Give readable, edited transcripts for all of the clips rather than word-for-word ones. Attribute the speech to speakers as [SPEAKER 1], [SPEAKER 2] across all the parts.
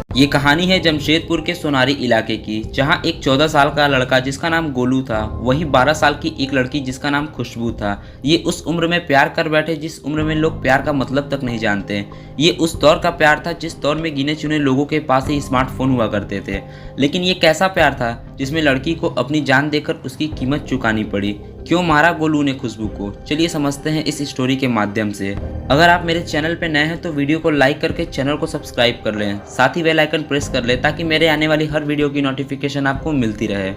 [SPEAKER 1] ये कहानी है जमशेदपुर के सोनारी इलाके की, जहां एक 14 साल का लड़का जिसका नाम गोलू था, वहीं 12 साल की एक लड़की जिसका नाम खुशबू था। ये उस उम्र में प्यार कर बैठे जिस उम्र में लोग प्यार का मतलब तक नहीं जानते। ये उस दौर का प्यार था जिस दौर में गिने चुने लोगों के पास ही स्मार्टफोन हुआ करते थे। लेकिन ये कैसा प्यार था जिसमें लड़की को अपनी जान देकर उसकी कीमत चुकानी पड़ी। क्यों मारा गोलू ने खुशबू को, चलिए समझते हैं इस स्टोरी के माध्यम से। अगर आप मेरे चैनल पे नए हैं तो वीडियो को लाइक करके चैनल को सब्सक्राइब कर लें, साथ ही बेल आइकन प्रेस कर लें ताकि मेरे आने वाली हर वीडियो की नोटिफिकेशन आपको मिलती रहे।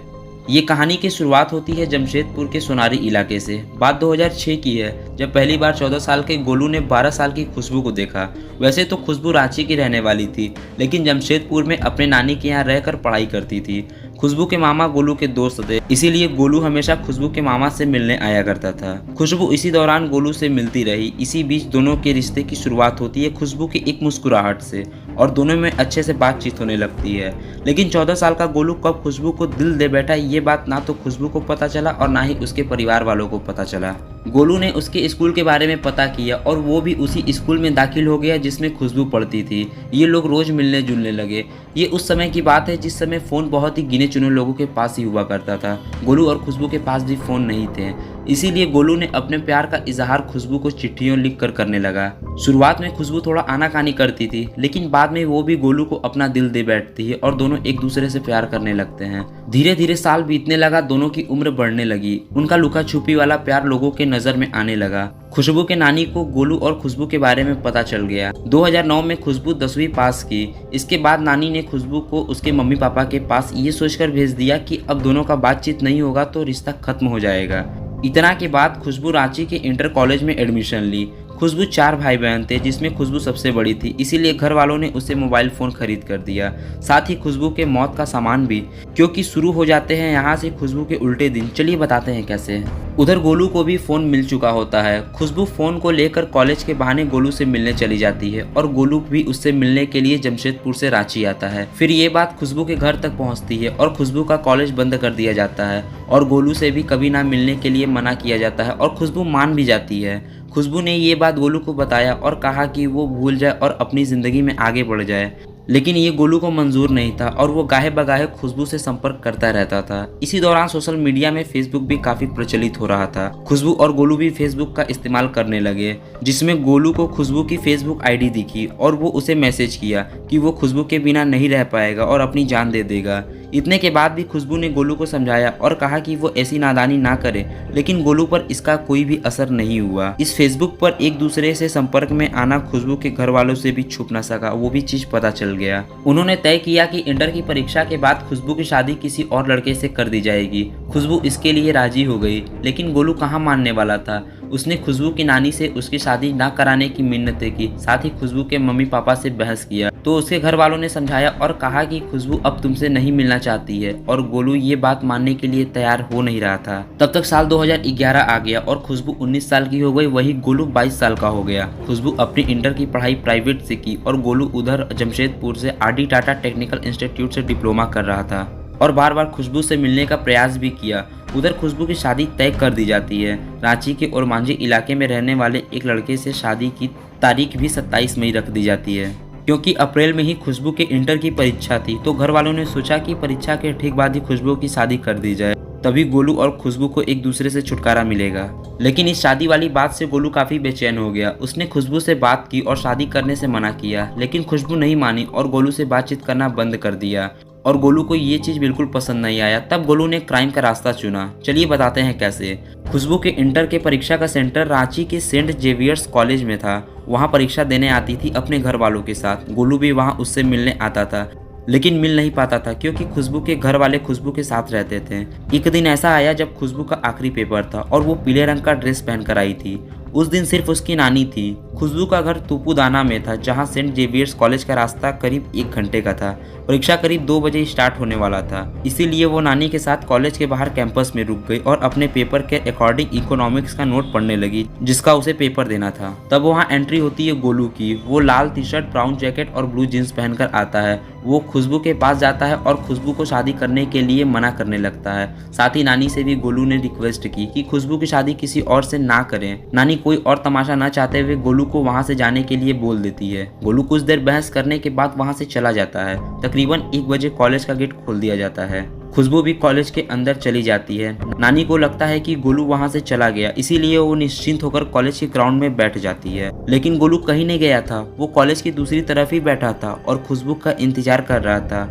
[SPEAKER 1] ये कहानी की शुरुआत होती है जमशेदपुर के सोनारी इलाके से। बात 2006 की है, जब पहली बार 14 साल के गोलू ने 12 साल की खुशबू को देखा। वैसे तो खुशबू रांची की रहने वाली थी, लेकिन जमशेदपुर में अपने नानी के यहाँ रहकर पढ़ाई करती थी। खुशबू के मामा गोलू के दोस्त थे, इसीलिए गोलू हमेशा खुशबू के मामा से मिलने आया करता था। खुशबू इसी दौरान गोलू से मिलती रही। इसी बीच दोनों के रिश्ते की शुरुआत होती है खुशबू की एक मुस्कुराहट से, और दोनों में अच्छे से बातचीत होने लगती है। लेकिन 14 साल का गोलू कब खुशबू को दिल दे बैठा, ये बात ना तो खुशबू को पता चला और ना ही उसके परिवार वालों को पता चला। गोलू ने उसके स्कूल के बारे में पता किया और वो भी उसी स्कूल में दाखिल हो गया जिसमें खुशबू पढ़ती थी। ये लोग रोज मिलने जुलने लगे। ये उस समय की बात है जिस समय फ़ोन बहुत ही गिने चुने लोगों के पास ही हुआ करता था। गोलू और खुशबू के पास भी फ़ोन नहीं थे, इसीलिए गोलू ने अपने प्यार का इजहार खुशबू को चिट्ठियों लिख कर करने लगा। शुरुआत में खुशबू थोड़ा आनाकानी करती थी, लेकिन बाद में वो भी गोलू को अपना दिल दे बैठती है और दोनों एक दूसरे से प्यार करने लगते हैं। धीरे धीरे साल बीतने लगा, दोनों की उम्र बढ़ने लगी। उनका लुका छुपी वाला प्यार लोगों के नजर में आने लगा। खुशबू के नानी को गोलू और खुशबू के बारे में पता चल गया। 2009 में खुशबू 10वीं पास की। इसके बाद नानी ने खुशबू को उसके मम्मी पापा के पास ये सोचकर भेज दिया कि अब दोनों का बातचीत नहीं होगा तो रिश्ता खत्म हो जाएगा। इतना के बाद खुशबू रांची के इंटर कॉलेज में एडमिशन ली। खुशबू 4 भाई बहन थे, जिसमें खुशबू सबसे बड़ी थी, इसीलिए घर वालों ने उसे मोबाइल फ़ोन खरीद कर दिया, साथ ही खुशबू के मौत का सामान भी, क्योंकि शुरू हो जाते हैं यहाँ से खुशबू के उल्टे दिन। चलिए बताते हैं कैसे। उधर गोलू को भी फ़ोन मिल चुका होता है। खुशबू फ़ोन को लेकर कॉलेज के बहाने गोलू से मिलने चली जाती है और गोलू भी उससे मिलने के लिए जमशेदपुर से रांची आता है। फिर ये बात खुशबू के घर तक पहुँचती है और खुशबू का कॉलेज बंद कर दिया जाता है और गोलू से भी कभी ना मिलने के लिए मना किया जाता है और खुशबू मान भी जाती है। खुशबू ने ये बात गोलू को बताया और कहा कि वो भूल जाए और अपनी ज़िंदगी में आगे बढ़ जाए, लेकिन ये गोलू को मंजूर नहीं था और वो गाहे बगाहे खुशबू से संपर्क करता रहता था। इसी दौरान सोशल मीडिया में फेसबुक भी काफ़ी प्रचलित हो रहा था। खुशबू और गोलू भी फेसबुक का इस्तेमाल करने लगे, जिसमें गोलू को खुशबू की फेसबुक आईडी दिखी और वो उसे मैसेज किया कि वो खुशबू के बिना नहीं रह पाएगा और अपनी जान दे देगा। इतने के बाद भी खुशबू ने गोलू को समझाया और कहा कि वो ऐसी नादानी ना करे, लेकिन गोलू पर इसका कोई भी असर नहीं हुआ। इस फेसबुक पर एक दूसरे से संपर्क में आना खुशबू के घर वालों से भी छुप ना सका, वो भी चीज पता चल गया। उन्होंने तय किया कि इंटर की परीक्षा के बाद खुशबू की शादी किसी और लड़के से कर दी जाएगी। खुशबू इसके लिए राजी हो गई, लेकिन गोलू कहाँ मानने वाला था। उसने खुशबू की नानी से उसकी शादी ना कराने की मिन्नतें की, साथ ही खुशबू के मम्मी पापा से बहस किया, तो उसके घर वालों ने समझाया और कहा कि खुशबू अब तुमसे नहीं मिलना चाहती है, और गोलू ये बात मानने के लिए तैयार हो नहीं रहा था। तब तक साल 2011 आ गया और खुशबू 19 साल की हो गई, वही गोलू 22 साल का हो गया। खुशबू अपनी इंटर की पढ़ाई प्राइवेट से की और गोलू उधर जमशेदपुर से RD टाटा टेक्निकल इंस्टीट्यूट से डिप्लोमा कर रहा था और बार बार खुशबू से मिलने का प्रयास भी किया। उधर खुशबू की शादी तय कर दी जाती है। रांची के ओरमांझी इलाके में रहने वाले एक लड़के से शादी की तारीख भी 27 मई रख दी जाती है। क्योंकि अप्रैल में ही खुशबू के इंटर की परीक्षा थी, तो घर वालों ने सोचा कि परीक्षा के ठीक बाद ही खुशबू की शादी कर दी जाए, तभी गोलू और खुशबू को एक दूसरे से छुटकारा मिलेगा। लेकिन इस शादी वाली बात से गोलू काफ़ी बेचैन हो गया। उसने खुशबू से बात की और शादी करने से मना किया, लेकिन खुशबू नहीं मानी और गोलू से बातचीत करना बंद कर दिया और गोलू को ये चीज़ बिल्कुल पसंद नहीं आया। तब गोलू ने क्राइम का रास्ता चुना। चलिए बताते हैं कैसे। खुशबू के इंटर के परीक्षा का सेंटर रांची के सेंट जेवियर्स कॉलेज में था। वहाँ परीक्षा देने आती थी अपने घर वालों के साथ। गोलू भी वहाँ उससे मिलने आता था, लेकिन मिल नहीं पाता था क्योंकि खुशबू के घर वाले खुशबू के साथ रहते थे। एक दिन ऐसा आया जब खुशबू का आखिरी पेपर था और वो पीले रंग का ड्रेस पहनकर आई थी। उस दिन सिर्फ उसकी नानी थी। खुशबू का घर तुपुदाना में था, जहां सेंट जेवियर्स कॉलेज का रास्ता करीब 1 घंटे का था। परीक्षा करीब 2 बजे स्टार्ट होने वाला था, इसीलिए वो नानी के साथ कॉलेज के बाहर कैंपस में रुक गई और अपने पेपर के अकॉर्डिंग इकोनॉमिक्स का नोट पढ़ने लगी, जिसका उसे पेपर देना था। तब वहाँ एंट्री होती है गोलू की। वो लाल टी शर्ट, ब्राउन जैकेट और ब्लू जींस पहनकर आता है। वो खुशबू के पास जाता है और खुशबू को शादी करने के लिए मना करने लगता है। साथ ही नानी से भी गोलू ने रिक्वेस्ट की कि खुशबू की शादी किसी और से ना करें। नानी कोई और तमाशा न चाहते हुए गोलू को वहां से जाने के लिए बोल देती है। गोलू कुछ देर बहस करने के बाद वहां से चला जाता है। तकरीबन 1 बजे कॉलेज का गेट खोल दिया जाता है। खुशबू भी कॉलेज के अंदर चली जाती है। नानी को लगता है कि गोलू वहां से चला गया, इसीलिए वो निश्चिंत होकर कॉलेज के ग्राउंड में बैठ जाती है। लेकिन गोलू कहीं नहीं गया था, वो कॉलेज की दूसरी तरफ ही बैठा था और खुशबू का इंतजार कर रहा था।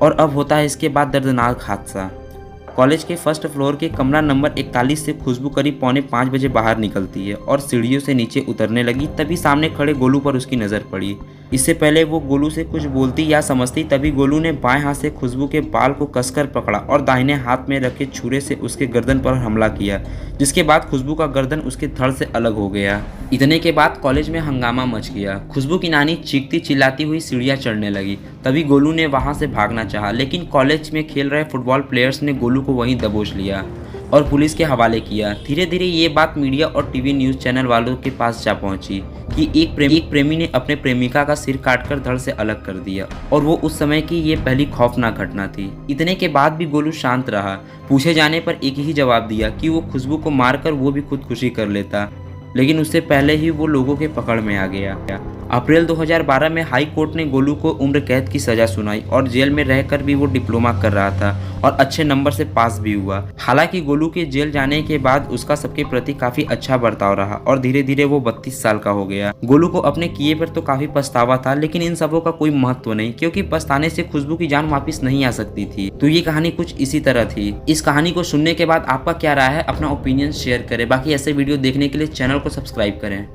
[SPEAKER 1] और अब होता है इसके बाद दर्दनाक हादसा। कॉलेज के फर्स्ट फ्लोर के कमरा नंबर 41 से खुशबू करीब 4:45 बजे बाहर निकलती है और सीढ़ियों से नीचे उतरने लगी। तभी सामने खड़े गोलू पर उसकी नज़र पड़ी। इससे पहले वो गोलू से कुछ बोलती या समझती, तभी गोलू ने बाएं हाथ से खुशबू के बाल को कसकर पकड़ा और दाहिने हाथ में रखे छुरे से उसके गर्दन पर हमला किया, जिसके बाद खुशबू का गर्दन उसके धड़ से अलग हो गया। इतने के बाद कॉलेज में हंगामा मच गया। खुशबू की नानी चीखती चिल्लाती हुई सीढ़ियाँ चढ़ने लगी। तभी गोलू ने वहां से भागना चाहा, लेकिन कॉलेज में खेल रहे फुटबॉल प्लेयर्स ने गोलू को वहीं दबोच लिया और पुलिस के हवाले किया। धीरे धीरे ये बात मीडिया और टीवी न्यूज़ चैनल वालों के पास जा पहुंची कि एक प्रेमी ने अपने प्रेमिका का सिर काटकर धड़ से अलग कर दिया, और वो उस समय की ये पहली खौफनाक घटना थी। इतने के बाद भी गोलू शांत रहा। पूछे जाने पर एक ही जवाब दिया कि वो खुशबू को मारकर वो भी खुदकुशी कर लेता, लेकिन उससे पहले ही वो लोगों के पकड़ में आ गया। अप्रैल 2012 में हाई कोर्ट ने गोलू को उम्र कैद की सजा सुनाई और जेल में रहकर भी वो डिप्लोमा कर रहा था और अच्छे नंबर से पास भी हुआ। हालांकि गोलू के जेल जाने के बाद उसका सबके प्रति काफी अच्छा बर्ताव रहा और धीरे धीरे वो 32 साल का हो गया। गोलू को अपने किए पर तो काफी पछतावा था, लेकिन इन सबों का कोई महत्व नहीं, क्योंकि पछताने से खुशबू की जान वापिस नहीं आ सकती थी। तो ये कहानी कुछ इसी तरह थी। इस कहानी को सुनने के बाद आपका क्या राय है, अपना ओपिनियन शेयर करें। बाकी ऐसे वीडियो देखने के लिए चैनल को सब्सक्राइब करें।